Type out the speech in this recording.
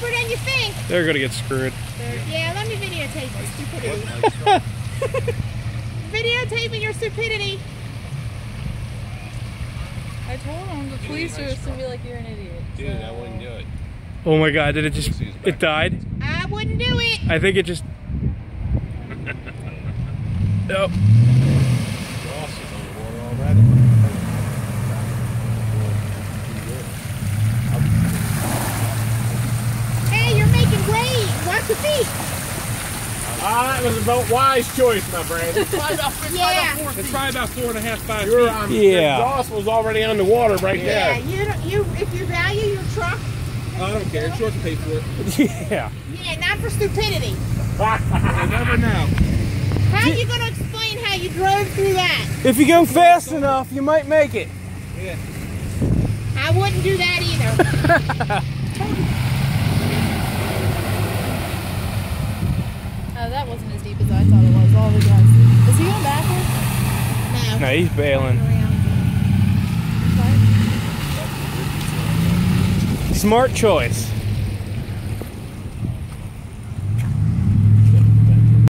deeper than you think. They're gonna get screwed. Yeah, let me videotape your stupidity. Videotaping your stupidity. I told him the police are just gonna be like, you're an idiot. Dude, I wouldn't do it. Oh my god, did it just, it died? I wouldn't do it. I think it just... Nope. Hey, you're making waves. Watch your feet. That was a wise choice, my friend. Yeah. It's probably about 4.5, 5 feet. Yeah. The exhaust was already on the water right Yeah, there. if you value your truck. I don't care. Insurance will pay for it. Yeah. Yeah, not for stupidity. You never know. How are you going to explain how you drove through that? If you go fast enough, you might make it. Yeah. I wouldn't do that either. Oh, that wasn't as deep as I thought it was. All the guys. Is he going backwards? No. No, he's bailing. Smart choice.